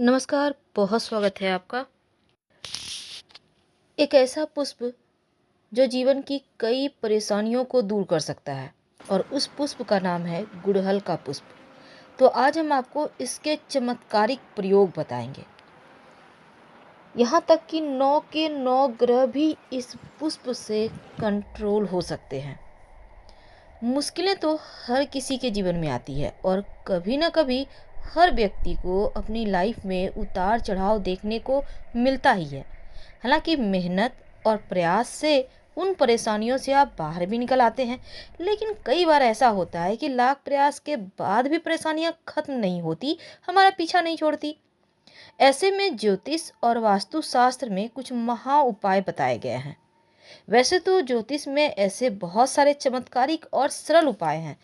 नमस्कार, बहुत स्वागत है आपका। एक ऐसा पुष्प जो जीवन की कई परेशानियों को दूर कर सकता है और उस पुष्प का नाम है गुड़हल का पुष्प। तो आज हम आपको इसके चमत्कारिक प्रयोग बताएंगे। यहाँ तक कि 9 के 9 ग्रह भी इस पुष्प से कंट्रोल हो सकते हैं। मुश्किलें तो हर किसी के जीवन में आती है और कभी ना कभी हर व्यक्ति को अपनी लाइफ में उतार चढ़ाव देखने को मिलता ही है। हालांकि मेहनत और प्रयास से उन परेशानियों से आप बाहर भी निकल आते हैं, लेकिन कई बार ऐसा होता है कि लाख प्रयास के बाद भी परेशानियां खत्म नहीं होती, हमारा पीछा नहीं छोड़ती। ऐसे में ज्योतिष और वास्तुशास्त्र में कुछ महा उपाय बताए गए हैं। वैसे तो ज्योतिष में ऐसे बहुत सारे चमत्कारिक और सरल उपाय हैं।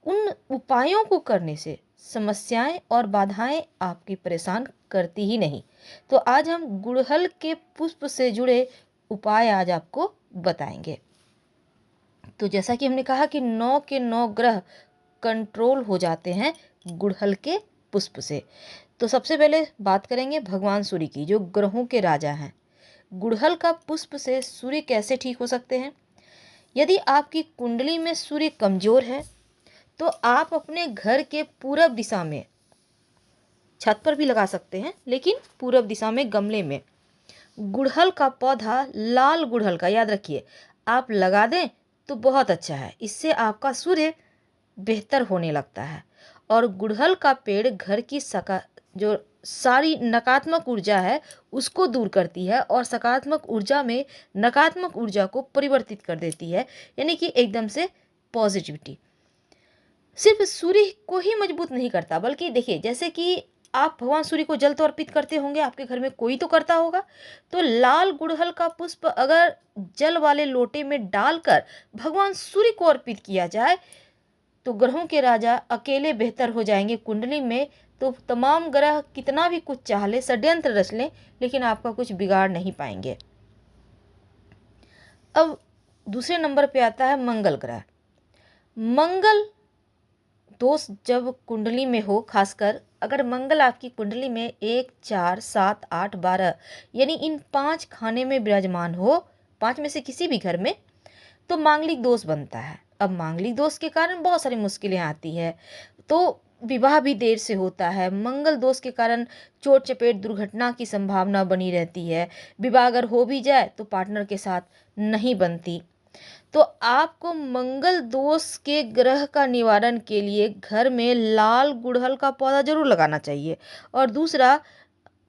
उन उपायों को करने से समस्याएं और बाधाएं आपकी परेशान करती ही नहीं। तो आज हम गुड़हल के पुष्प से जुड़े उपाय आज आपको बताएंगे। तो जैसा कि हमने कहा कि 9 के 9 ग्रह कंट्रोल हो जाते हैं गुड़हल के पुष्प से। तो सबसे पहले बात करेंगे भगवान सूर्य की, जो ग्रहों के राजा हैं। गुड़हल का पुष्प से सूर्य कैसे ठीक हो सकते हैं? यदि आपकी कुंडली में सूर्य कमजोर है तो आप अपने घर के पूरब दिशा में, छत पर भी लगा सकते हैं, लेकिन पूरब दिशा में गमले में गुड़हल का पौधा, लाल गुड़हल का, याद रखिए, आप लगा दें तो बहुत अच्छा है। इससे आपका सूर्य बेहतर होने लगता है और गुड़हल का पेड़ घर की जो सारी नकारात्मक ऊर्जा है उसको दूर करती है और सकारात्मक ऊर्जा में नकारात्मक ऊर्जा को परिवर्तित कर देती है, यानी कि एकदम से पॉजिटिविटी। सिर्फ सूर्य को ही मजबूत नहीं करता, बल्कि देखिए, जैसे कि आप भगवान सूर्य को जल तो अर्पित करते होंगे, आपके घर में कोई तो करता होगा। तो लाल गुड़हल का पुष्प अगर जल वाले लोटे में डालकर भगवान सूर्य को अर्पित किया जाए तो ग्रहों के राजा अकेले बेहतर हो जाएंगे कुंडली में। तो तमाम ग्रह कितना भी कुछ चाह ले, षड्यंत्र रच लें, लेकिन आपका कुछ बिगाड़ नहीं पाएंगे। अब दूसरे नंबर पे आता है मंगल ग्रह। मंगल दोष जब कुंडली में हो, खासकर अगर मंगल आपकी कुंडली में 1, 4, 7, 8, 12 यानी इन 5 खाने में विराजमान हो, 5 में से किसी भी घर में, तो मांगलिक दोष बनता है। अब मांगलिक दोष के कारण बहुत सारी मुश्किलें आती है, तो विवाह भी देर से होता है। मंगल दोष के कारण चोट चपेट दुर्घटना की संभावना बनी रहती है। विवाह अगर हो भी जाए तो पार्टनर के साथ नहीं बनती। तो आपको मंगल दोष के ग्रह का निवारण के लिए घर में लाल गुड़हल का पौधा जरूर लगाना चाहिए। और दूसरा,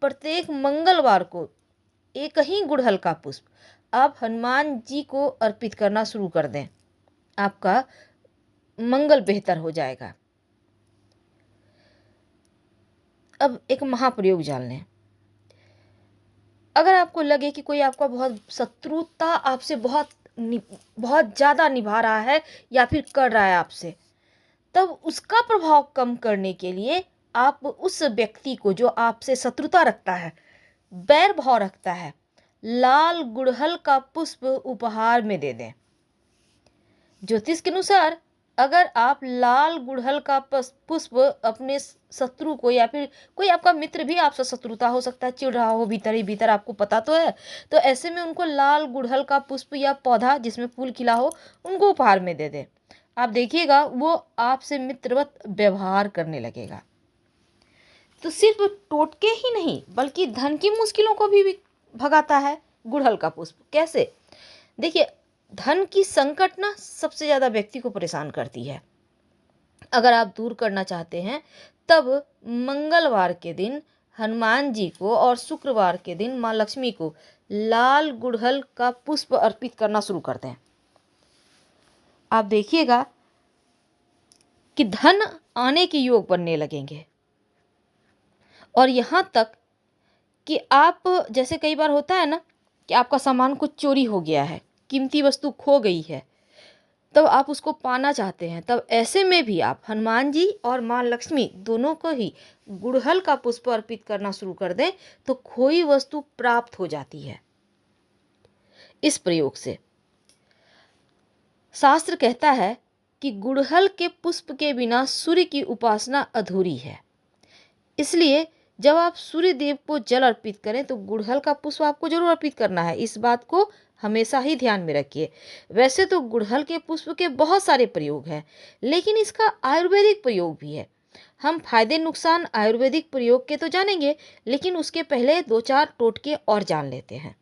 प्रत्येक मंगलवार को एक ही गुड़हल का पुष्प आप हनुमान जी को अर्पित करना शुरू कर दें, आपका मंगल बेहतर हो जाएगा। अब एक महाप्रयोग जान लें। अगर आपको लगे कि कोई आपका बहुत शत्रुता आपसे बहुत ज़्यादा निभा रहा है या फिर कर रहा है आपसे, तब उसका प्रभाव कम करने के लिए आप उस व्यक्ति को जो आपसे शत्रुता रखता है, बैर भाव रखता है, लाल गुड़हल का पुष्प उपहार में दे दें। ज्योतिष के अनुसार अगर आप लाल गुड़हल का पुष्प अपने शत्रु को, या फिर कोई आपका मित्र भी आपसे शत्रुता हो सकता है, चिढ़ रहा हो भीतर ही भीतर, आपको पता तो है, तो ऐसे में उनको लाल गुड़हल का पुष्प या पौधा जिसमें फूल खिला हो, उनको उपहार में दे दें। आप देखिएगा वो आपसे मित्रवत व्यवहार करने लगेगा। तो सिर्फ टोटके ही नहीं, बल्कि धन की मुश्किलों को भी भगाता है गुड़हल का पुष्प। कैसे? देखिए, धन की संकट ना सबसे ज्यादा व्यक्ति को परेशान करती है। अगर आप दूर करना चाहते हैं तब मंगलवार के दिन हनुमान जी को और शुक्रवार के दिन माँ लक्ष्मी को लाल गुड़हल का पुष्प अर्पित करना शुरू कर दें। आप देखिएगा कि धन आने के योग बनने लगेंगे। और यहाँ तक कि आप, जैसे कई बार होता है ना कि आपका सामान कुछ चोरी हो गया है, कीमती वस्तु खो गई है, तब आप उसको पाना चाहते हैं, तब ऐसे में भी आप हनुमान जी और माँ लक्ष्मी दोनों को ही गुड़हल का पुष्प अर्पित करना शुरू कर दें तो खोई वस्तु प्राप्त हो जाती है। इस प्रयोग से शास्त्र कहता है कि गुड़हल के पुष्प के बिना सूर्य की उपासना अधूरी है। इसलिए जब आप सूर्य देव को जल अर्पित करें तो गुड़हल का पुष्प आपको जरूर अर्पित करना है, इस बात को हमेशा ही ध्यान में रखिए। वैसे तो गुड़हल के पुष्प के बहुत सारे प्रयोग हैं, लेकिन इसका आयुर्वेदिक प्रयोग भी है। हम फायदे नुकसान आयुर्वेदिक प्रयोग के तो जानेंगे, लेकिन उसके पहले 2-4 टोटके और जान लेते हैं।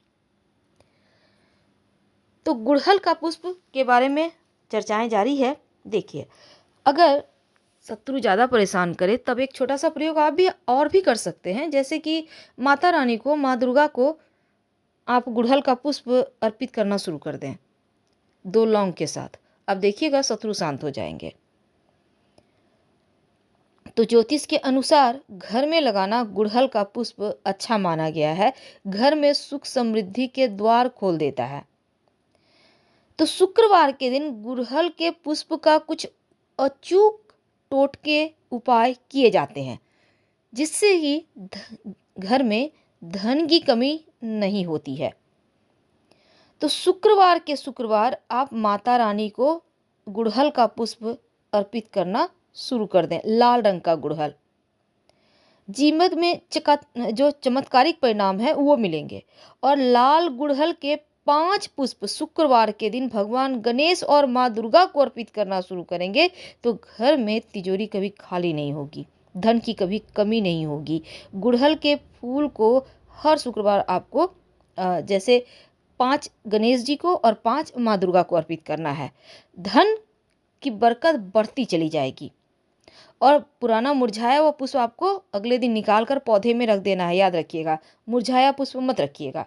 तो गुड़हल का पुष्प के बारे में चर्चाएं जारी है। देखिए, अगर शत्रु ज़्यादा परेशान करे तब एक छोटा सा प्रयोग आप भी और भी कर सकते हैं, जैसे कि माता रानी को, माँ दुर्गा को आप गुड़हल का पुष्प अर्पित करना शुरू कर दें 2 लौंग के साथ। अब देखिएगा शत्रु शांत हो जाएंगे। तो ज्योतिष के अनुसार घर में लगाना गुड़हल का पुष्प अच्छा माना गया है, घर में सुख समृद्धि के द्वार खोल देता है। तो शुक्रवार के दिन गुड़हल के पुष्प का कुछ अचूक टोटके उपाय किए जाते हैं, जिससे ही घर में धन की कमी नहीं होती है। तो शुक्रवार आप माता रानी को गुड़हल का पुष्प अर्पित करना शुरू कर दें, लाल रंग का गुड़हल। जीवन में जो चमत्कारिक परिणाम है वो मिलेंगे। और लाल गुड़हल के 5 पुष्प शुक्रवार के दिन भगवान गणेश और माँ दुर्गा को अर्पित करना शुरू करेंगे तो घर में तिजोरी कभी खाली नहीं होगी, धन की कभी कमी नहीं होगी। गुड़हल के फूल को हर शुक्रवार आपको जैसे 5 गणेश जी को और 5 माँ दुर्गा को अर्पित करना है। धन की बरकत बढ़ती चली जाएगी। और पुराना मुरझाया हुआ पुष्प आपको अगले दिन निकाल कर पौधे में रख देना है, याद रखिएगा, मुरझाया पुष्प मत रखिएगा।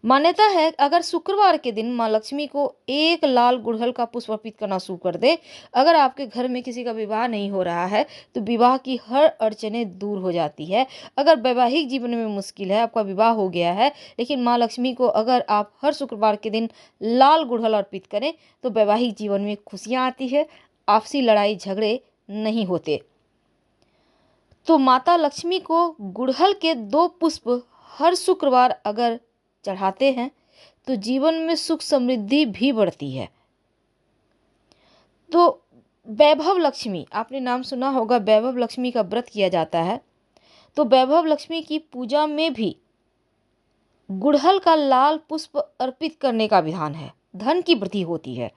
मान्यता है अगर शुक्रवार के दिन माँ लक्ष्मी को एक लाल गुड़हल का पुष्प अर्पित करना शुरू कर दे, अगर आपके घर में किसी का विवाह नहीं हो रहा है तो विवाह की हर अड़चनें दूर हो जाती है। अगर वैवाहिक जीवन में मुश्किल है, आपका विवाह हो गया है, लेकिन माँ लक्ष्मी को अगर आप हर शुक्रवार के दिन लाल गुड़हल अर्पित करें तो वैवाहिक जीवन में खुशियाँ आती है, आपसी लड़ाई झगड़े नहीं होते। तो माता लक्ष्मी को गुड़हल के 2 पुष्प हर शुक्रवार अगर चढ़ाते हैं तो जीवन में सुख समृद्धि भी बढ़ती है। तो वैभव लक्ष्मी, आपने नाम सुना होगा, वैभव लक्ष्मी का व्रत किया जाता है। तो वैभव लक्ष्मी की पूजा में भी गुड़हल का लाल पुष्प अर्पित करने का विधान है, धन की वृद्धि होती है।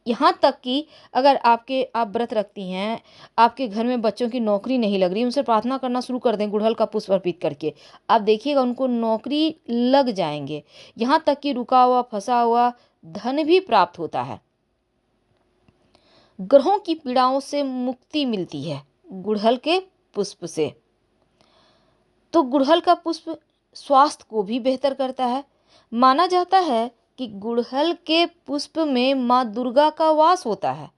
यहाँ तक कि अगर आप व्रत रखती हैं, आपके घर में बच्चों की नौकरी नहीं लग रही, उनसे प्रार्थना करना शुरू कर दें गुड़हल का पुष्प अर्पित करके, आप देखिएगा उनको नौकरी लग जाएंगे। यहाँ तक कि रुका हुआ फंसा हुआ धन भी प्राप्त होता है। ग्रहों की पीड़ाओं से मुक्ति मिलती है गुड़हल के पुष्प से। तो गुड़हल का पुष्प स्वास्थ्य को भी बेहतर करता है। माना जाता है कि गुड़हल के पुष्प में माँ दुर्गा का वास होता है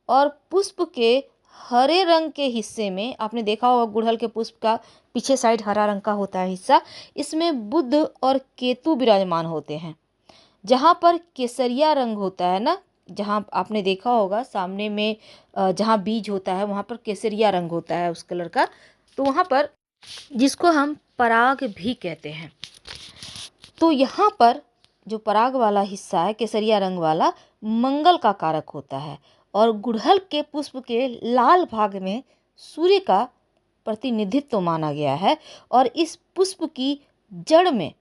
और पुष्प के हरे रंग के हिस्से में, आपने देखा होगा गुड़हल के पुष्प का पीछे साइड हरा रंग का होता है हिस्सा, इसमें बुध और केतु विराजमान होते हैं। जहाँ पर केसरिया रंग होता है ना, जहाँ आपने देखा होगा सामने में जहाँ बीज होता है वहाँ पर केसरिया रंग होता है उस कलर का, तो वहाँ पर जिसको हम पराग भी कहते हैं। तो यहाँ पर जो पराग वाला हिस्सा है केसरिया रंग वाला, मंगल का कारक होता है। और गुड़हल के पुष्प के लाल भाग में सूर्य का प्रतिनिधित्व माना गया है और इस पुष्प की जड़ में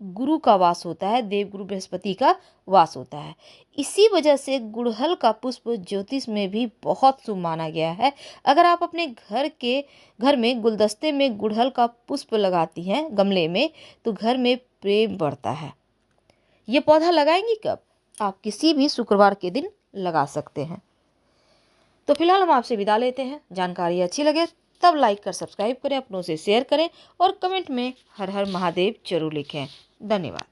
गुरु का वास होता है, देवगुरु बृहस्पति का वास होता है। इसी वजह से गुड़हल का पुष्प ज्योतिष में भी बहुत शुभ माना गया है। अगर आप अपने घर में गुलदस्ते में गुड़हल का पुष्प लगाती हैं गमले में, तो घर में प्रेम बढ़ता है। ये पौधा लगाएंगी कब? आप किसी भी शुक्रवार के दिन लगा सकते हैं। तो फिलहाल हम आपसे विदा लेते हैं। जानकारी अच्छी लगे तब लाइक कर सब्सक्राइब करें, अपनों से शेयर करें और कमेंट में हर हर महादेव जरूर लिखें। धन्यवाद।